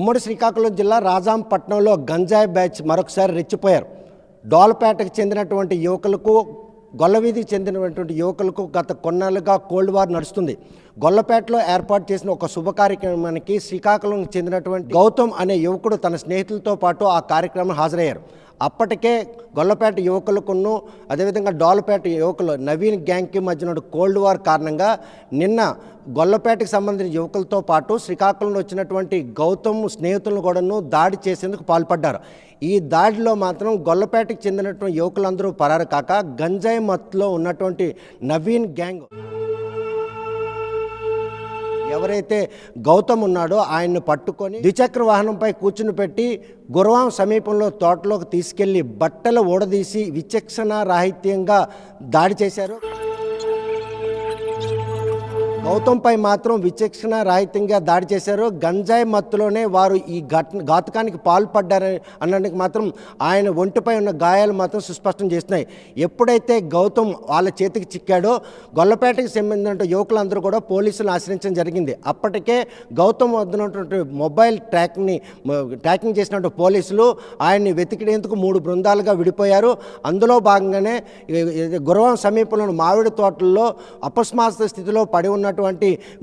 ఉమ్మడి శ్రీకాకుళం జిల్లా రాజాంపట్నంలో గంజాయి బ్యాచ్ మరొకసారి రెచ్చిపోయారు. డోల్పేటకు చెందినటువంటి యువకులకు, గొల్లవీధికి చెందినటువంటి యువకులకు గత కొన్నాళ్ళుగా కోల్డ్ వార్ నడుస్తుంది. గొల్లపేటలో ఏర్పాటు చేసిన ఒక శుభ కార్యక్రమానికి శ్రీకాకుళం చెందినటువంటి గౌతమ్ అనే యువకుడు తన స్నేహితులతో పాటు ఆ కార్యక్రమం హాజరయ్యారు. అప్పటికే గొల్లపేట యువకులకును అదేవిధంగా డోల్పేట యువకులు నవీన్ గ్యాంగ్కి మధ్యన కోల్డ్ వార్ కారణంగా నిన్న గొల్లపేటకు సంబంధించిన యువకులతో పాటు శ్రీకాకుళంలో వచ్చినటువంటి గౌతమ్ స్నేహితులను కూడాను దాడి చేసేందుకు పాల్పడ్డారు. ఈ దాడిలో మాత్రం గొల్లపేటకు చెందినటువంటి యువకులందరూ పరారు కాక గంజాయి మత్తులో ఉన్నటువంటి నవీన్ గ్యాంగ్ ఎవరైతే గౌతమ్ ఉన్నాడో ఆయన్ని పట్టుకొని ద్విచక్ర వాహనంపై కూర్చుని పెట్టి గురవాం సమీపంలో తోటలోకి తీసుకెళ్లి బట్టలు ఊడదీసి విచక్షణ రాహిత్యంగా దాడి చేశారు. గౌతమ్పై మాత్రం విచక్షణ రాహిత్యంగా దాడి చేశారు. గంజాయి మత్తులోనే వారు ఈ ఘాతుకానికి పాల్పడ్డారని అన్నదానికి మాత్రం ఆయన ఒంటిపై ఉన్న గాయాలు మాత్రం సుస్పష్టం చేస్తున్నాయి. ఎప్పుడైతే గౌతమ్ వాళ్ళ చేతికి చిక్కాడో గొల్లపేటకి సంబంధించిన యువకులందరూ కూడా పోలీసులను ఆశ్రయించడం జరిగింది. అప్పటికే గౌతమ్ వద్దనటువంటి మొబైల్ ట్రాకింగ్ చేసినటువంటి పోలీసులు ఆయన్ని వెతికేందుకు 3 బృందాలుగా విడిపోయారు. అందులో భాగంగానే గురవాం సమీపంలోని మామిడి తోటల్లో అపస్మారక స్థితిలో పడి ఉన్నటువంటి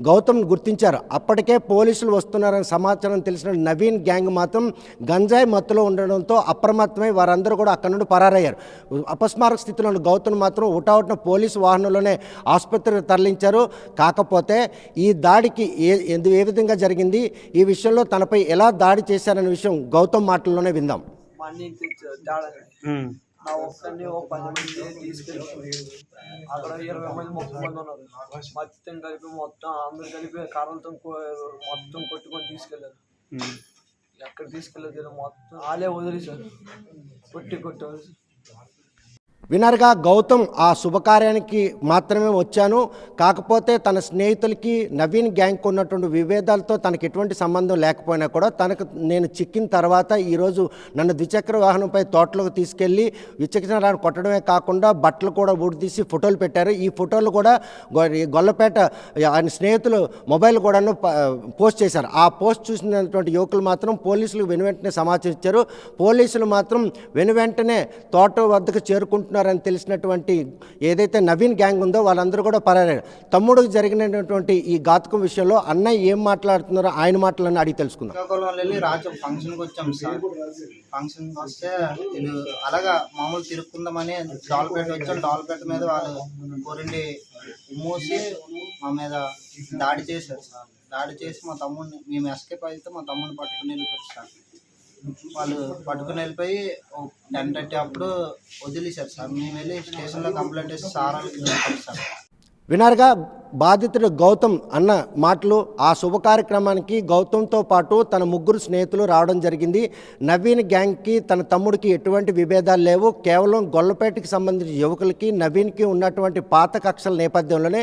గౌతమ్ గుర్తించారు. అప్పటికే పోలీసులు వస్తున్నారని సమాచారం తెలిసిన నవీన్ గ్యాంగ్ మాత్రం గంజాయి మత్తులో ఉండడంతో అప్రమత్తమై వారందరూ కూడా అక్కడి నుండి పరారయ్యారు. అపస్మారక స్థితిలో ఉన్న గౌతమ్ మాత్రం ఉటావుటిన పోలీసు వాహనంలోనే ఆసుపత్రికి తరలించారు. కాకపోతే ఈ దాడికి ఏ విధంగా జరిగింది, ఈ విషయంలో తనపై ఎలా దాడి చేశారనే విషయం గౌతమ్ మాటల్లోనే విందాం. నా ఒక్కరిని 10 మంది తీసుకెళ్ళి అక్కడ 20 మంది 30 మంది ఉన్నారు. మొత్తం కలిపి అందరు కలిపి కర్రలతో మొత్తం కొట్టుకొని తీసుకెళ్ళారు. ఎక్కడ తీసుకెళ్ళలేదు, మొత్తం వాళ్ళే వదిలేశారు, కొట్టేవారు. వినర్గా గౌతమ్ ఆ శుభకార్యానికి మాత్రమే వచ్చాను, కాకపోతే తన స్నేహితులకి నవీన్ గ్యాంగ్కి ఉన్నటువంటి విభేదాలతో తనకు ఎటువంటి సంబంధం లేకపోయినా కూడా నేను చిక్కిన తర్వాత ఈరోజు నన్ను ద్విచక్ర వాహనంపై తోటలోకి తీసుకెళ్ళి విచక్షణ కొట్టడమే కాకుండా బట్టలు కూడా ఊడితీసి ఫోటోలు పెట్టారు. ఈ ఫోటోలు కూడా గొల్లపేట ఆయన స్నేహితులు మొబైల్ కూడాను పోస్ట్ చేశారు. ఆ పోస్ట్ చూసినటువంటి యువకులు మాత్రం పోలీసులకు వెనువెంటనే సమాచారం ఇచ్చారు. పోలీసులు మాత్రం వెనువెంటనే తోట వద్దకు చేరుకుంటున్నారు అని తెలిసినటువంటి ఏదైతే నవీన్ గ్యాంగ్ ఉందో వాళ్ళందరూ కూడా పరారు. తమ్ముడికి జరిగినటువంటి ఈ ఘాతుకం విషయంలో అన్నయ్య ఏం మాట్లాడుతున్నారో ఆయన మాటలను అడిగి తెలుసుకుందాం. ఫంక్షన్కి వచ్చాం సార్. ఫంక్షన్కి వస్తే అలాగా మామూలు తిరుక్కుందామని డోల్పేట వచ్చాం. డోల్పేట మీద వాళ్ళు కొరండి మూసి మా మీద దాడి చేశారు సార్. దాడి చేసి మా తమ్ముడిని, మేము ఎస్కేప్ అయితే మా తమ్ముడిని పట్టుకుని వెళ్ళిపోయారు సార్. వాళ్ళు పట్టుకుని వెళ్ళిపోయి 10:30 అప్పుడు వదిలేశారు సార్. మేము వెళ్ళి స్టేషన్లో కంప్లైంట్ చేసి సార్ వాళ్ళకి సార్. వినర్గా బాధితుడు గౌతమ్ అన్న మాటలు. ఆ శుభ కార్యక్రమానికి గౌతమ్తో పాటు తన 3 స్నేహితులు రావడం జరిగింది. నవీన్ గ్యాంగ్కి తన తమ్ముడికి ఎటువంటి విభేదాలు లేవు. కేవలం గొల్లపేటకి సంబంధించిన యువకులకి నవీన్కి ఉన్నటువంటి పాత కక్షల నేపథ్యంలోనే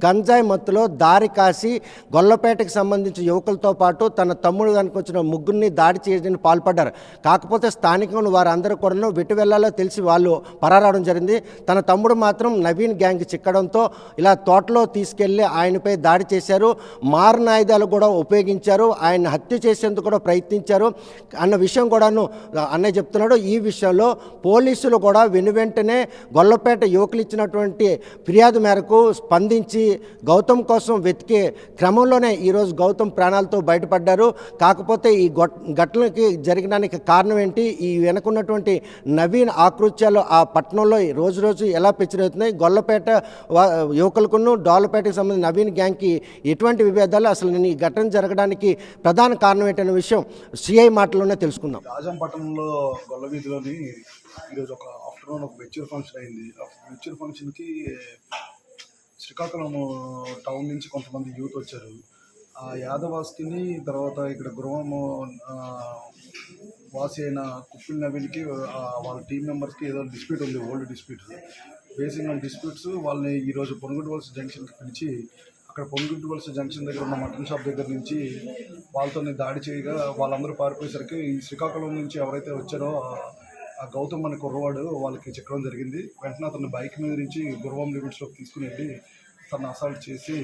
గంజాయి మత్తులో దారి కాసి గొల్లపేటకి సంబంధించిన యువకులతో పాటు తన తమ్ముడు కనుక వచ్చిన 3 దాడి చేయడానికి పాల్పడ్డారు. కాకపోతే స్థానికంగా వారందరూ కూడా వెటు వెళ్లాలో తెలిసి వాళ్ళు పరారవడం జరిగింది. తన తమ్ముడు మాత్రం నవీన్ గ్యాంగ్ చిక్కడంతో ఇలా తోటలో తీసుకెళ్లి ఆయనపై దాడి చేశారు. మారణాయుధాలు కూడా ఉపయోగించారు. ఆయన హత్య చేసేందుకు కూడా ప్రయత్నించారు అన్న విషయం కూడాను అన్నయ్య చెప్తున్నాడు. ఈ విషయంలో పోలీసులు కూడా వెనువెంటనే గొల్లపేట యువకులు ఇచ్చినటువంటి ఫిర్యాదు మేరకు స్పందించి గౌతమ్ కోసం వెతికే క్రమంలోనే ఈరోజు గౌతమ్ ప్రాణాలతో బయటపడ్డారు. కాకపోతే ఈ ఘటనకి జరగడానికి కారణం ఏంటి, ఈ వెనుకున్నటువంటి నవీన్ ఆకృత్యాలు ఆ పట్టణంలో రోజు ఎలా పెచ్చరవుతున్నాయి, గొల్లపేట యువకులకును డోల్పేటకి సంబంధించిన నవీన్ గ్యాంగ్కి ఎటువంటి విభేదాలు, అసలు నేను ఈ ఘటన జరగడానికి ప్రధాన కారణం ఏంటనే విషయం సిఐ మాటలోనే తెలుసుకుందాం. రాజంపట్నంలో గొల్లవీధిలోని ఈరోజు ఒక ఆఫ్టర్నూన్ ఒక మెచ్యూర్ ఫంక్షన్ అయింది. ఆ మెచ్యూర్ ఫంక్షన్కి శ్రీకాకుళం టౌన్ నుంచి కొంతమంది యూత్ వచ్చారు. ఆ యాదవాస్కిని తర్వాత ఇక్కడ గృహము వాసి అయిన కుప్పిల్ నవీన్కి వాళ్ళ టీం మెంబర్స్కి ఏదో డిస్ప్యూట్ ఉంది, old dispute. Basing on disputes వాళ్ళని ఈరోజు పొనుగుంటి వలస జంక్షన్కి పిలిచి అక్కడ పొనుగుంటి వలస జంక్షన్ దగ్గర ఉన్న మటన్ షాప్ దగ్గర నుంచి వాళ్ళతో దాడి చేయగా వాళ్ళందరూ పారిపోయేసరికి ఈ శ్రీకాకుళం నుంచి ఎవరైతే వచ్చారో ఆ గౌతమ్ అనే కుర్రవాడు వాళ్ళకి చెక్కడం జరిగింది. వెంటనే అతను బైక్ మీద నుంచి గురవాం లిమిట్స్లోకి తీసుకుని వెళ్ళి తను అసాల్ట్ చేసి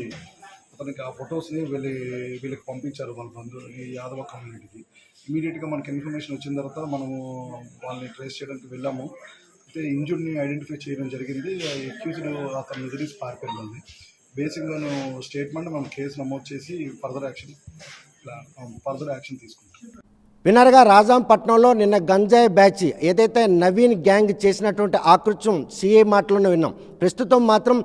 అతనికి ఆ ఫొటోస్ని వీళ్ళకి పంపించారు వాళ్ళ బంధువులు ఈ యాదవ కమ్యూనిటీకి. ఇమీడియట్గా మనకి ఇన్ఫర్మేషన్ వచ్చిన తర్వాత మనము వాళ్ళని ట్రేస్ చేయడానికి వెళ్ళాము. అయితే ఇంజుర్డ్ని ఐడెంటిఫై చేయడం జరిగింది. అక్యూజ్డ్ అతను ఎదురీసి పారిపోయింది. బేసిక్గా స్టేట్మెంట్ మనం కేసు నమోదు చేసి ఫర్దర్ యాక్షన్ తీసుకుంటాం. వినరగా రాజాంపట్నంలో నిన్న గంజాయి బ్యాచ్ ఏదైతే నవీన్ గ్యాంగ్ చేసినటువంటి ఆకృత్యం సిఐ మాటలోనే విన్నాం. ప్రస్తుతం మాత్రం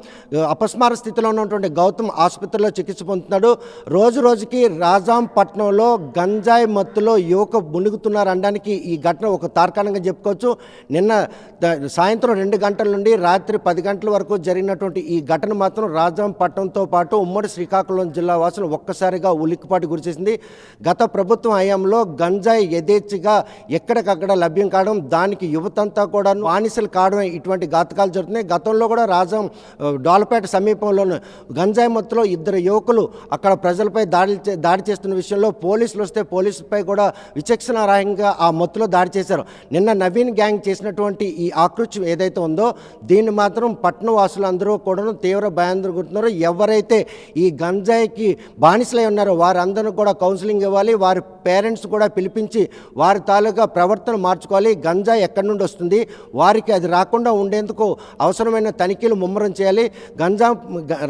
అపస్మార స్థితిలో ఉన్నటువంటి గౌతమ్ ఆసుపత్రిలో చికిత్స పొందుతున్నాడు. రోజు రోజుకి రాజాంపట్నంలో గంజాయి మత్తులో యువక మునుగుతున్నారు అనడానికి ఈ ఘటన ఒక తార్కాణంగా చెప్పుకోవచ్చు. నిన్న సాయంత్రం 2 గంటల నుండి రాత్రి 10 గంటల వరకు జరిగినటువంటి ఈ ఘటన మాత్రం రాజాంపట్నంతో పాటు ఉమ్మడి శ్రీకాకుళం జిల్లా వాసులు ఒక్కసారిగా ఉలిక్కిపాటు గురిచేసింది. గత ప్రభుత్వం హయాంలో గంజాయి యథేచ్ఛగా ఎక్కడికక్కడ లభ్యం కావడం, దానికి యువతంతా కూడా బానిసలు కావడం, ఇటువంటి ఘాతకాలు జరుగుతున్నాయి. గతంలో కూడా డోలపేట సమీపంలోని గంజాయి మత్తులో 2 యువకులు అక్కడ ప్రజలపై దాడి చేస్తున్న విషయంలో పోలీసులు వస్తే పోలీసులపై కూడా విచక్షణారహితంగా ఆ మత్తులో దాడి చేశారు. నిన్న నవీన్ గ్యాంగ్ చేసినటువంటి ఈ ఆకృత్యం ఏదైతే ఉందో దీన్ని మాత్రం పట్టణ వాసులందరూ కూడా తీవ్ర భయాందోళనగుతున్నారు. ఎవరైతే ఈ గంజాయికి బానిసలై ఉన్నారో వారందరూ కూడా కౌన్సిలింగ్ ఇవ్వాలి, వారి పేరెంట్స్ కూడా పిలిపించి వారి తాలూకా ప్రవర్తన మార్చుకోవాలి. గంజాయి ఎక్కడి నుండి వస్తుంది, వారికి అది రాకుండా ఉండేందుకు అవసరమైన తనిఖీలు ముమ్మరం చేయాలి.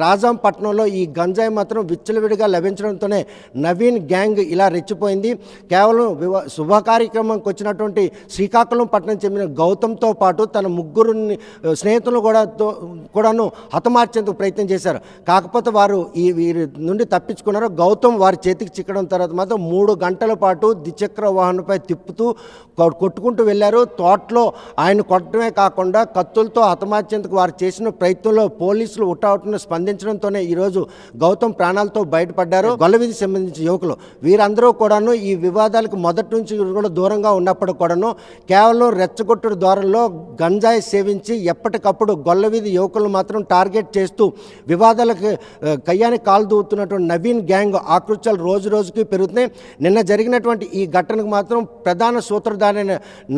రాజాంపట్నంలో ఈ గంజాయి మాత్రం విచ్చలవిడిగా లభించడంతోనే నవీన్ గ్యాంగ్ ఇలా రెచ్చిపోయింది. కేవలం శుభ కార్యక్రమంకి వచ్చినటువంటి శ్రీకాకుళం పట్టణం చెందిన గౌతమ్తో పాటు తన 3 స్నేహితులు కూడాను హతమార్చేందుకు ప్రయత్నం చేశారు. కాకపోతే వారు వీరి నుండి తప్పించుకున్నారు. గౌతమ్ వారి చేతికి చిక్కడం తర్వాత మాత్రం 3 గంటల పాటు ద్విచక్ర వాహనంపై తిప్పుతూ కొట్టుకుంటూ వెళ్ళారు. తోటలో ఆయన కొట్టడమే కాకుండా కత్తులతో హతమార్చేందుకు వారు చేసిన ప్రయత్నంలో పోలీసులు ఉటావుటను స్పందించడంతోనే ఈరోజు గౌతమ్ ప్రాణాలతో బయటపడ్డారు. గొల్లవీధి సంబంధించిన యువకులు వీరందరూ కూడాను ఈ వివాదాలకు మొదటి నుంచి కూడా దూరంగా ఉన్నప్పుడు కూడాను కేవలం రెచ్చగొట్టుడు ద్వారంలో గంజాయి సేవించి ఎప్పటికప్పుడు గొల్లవీధి యువకులను మాత్రం టార్గెట్ చేస్తూ వివాదాలకు కయ్యానికి కాలు దూవుతున్నటువంటి నవీన్ గ్యాంగ్ ఆకృత్యాలు రోజు రోజుకి పెరుగుతున్నాయి. నిన్న జరిగినటువంటి ఈ ఘటనకు మాత్రం ప్రధాన సూత్రధారైన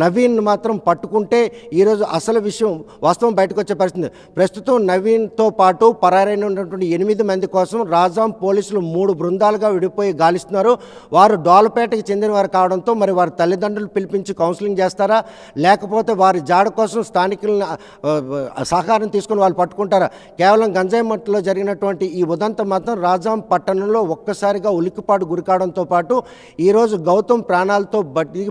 నవీన్ మాత్రం పట్టుకుంటే ఈరోజు అసలు విషయం వాస్తవం బయటకు వచ్చే పరిస్థితి. ప్రస్తుతం నవీన్తో పాటు పరారైన ఉన్నటువంటి 8 మంది కోసం రాజాం పోలీసులు 3 బృందాలుగా విడిపోయి గాలిస్తున్నారు. వారు డోలపేటకి చెందిన వారు కావడంతో మరి వారి తల్లిదండ్రులు పిలిపించి కౌన్సిలింగ్ చేస్తారా, లేకపోతే వారి జాడ కోసం స్థానికులను సహకారం తీసుకుని వాళ్ళు పట్టుకుంటారా? కేవలం గంజాయి మట్టులో జరిగినటువంటి ఈ ఉదంతం మాత్రం రాజాం పట్టణంలో ఒక్కసారిగా ఉలిక్కిపాటు గురికావడంతో పాటు ఈరోజు గౌతమ్ ప్రాణాలతో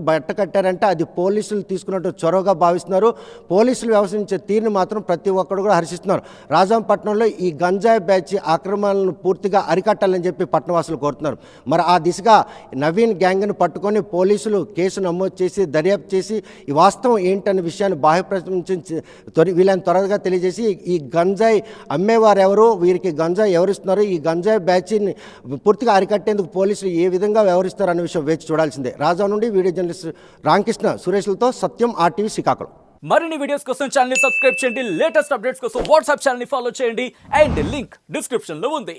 బట్ట కట్టారంటే అది పోలీసులు తీసుకున్నట్టు చొరవగా భావిస్తున్నారు. పోలీసులు వ్యవహరించే తీరుని మాత్రం ప్రతి ఒక్కరు కూడా హర్షిస్తున్నారు. రాజాంపట్నంలో ఈ గంజాయి బ్యాచ్ ఆక్రమణలను పూర్తిగా అరికట్టాలని చెప్పి పట్టణవాసులు కోరుతున్నారు. మరి ఆ దిశగా నవీన్ గ్యాంగ్ను పట్టుకొని పోలీసులు కేసు నమోదు చేసి దర్యాప్తు చేసి ఈ వాస్తవం ఏంటనే విషయాన్ని బాహ్యప్రపంచించి వీళ్ళని త్వరగా తెలియజేసి ఈ గంజాయి అమ్మేవారు ఎవరు, వీరికి గంజాయి ఎవరిస్తున్నారు, ఈ గంజాయి బ్యాచ్ని పూర్తిగా అరికట్టేందుకు పోలీసులు ఏ విధంగా వ్యవహరిస్తారు అనే విషయం వేచి చూడాల్సిందే. రాజా నుండి వీడియో జర్నలిస్ట్ రామకృష్ణ సురేష్లతో సత్యం RTV శ్రీకాకుళం. మరిన్ని వీడియోస్ కోసం ఛానల్ ని సబ్స్క్రైబ్ చేయండి. లేటెస్ట్ అప్డేట్స్ కోసం వాట్సాప్ ఛానల్ ని ఫాలో చేయండి. అండ్ లింక్ డిస్క్రిప్షన్ లో ఉంది.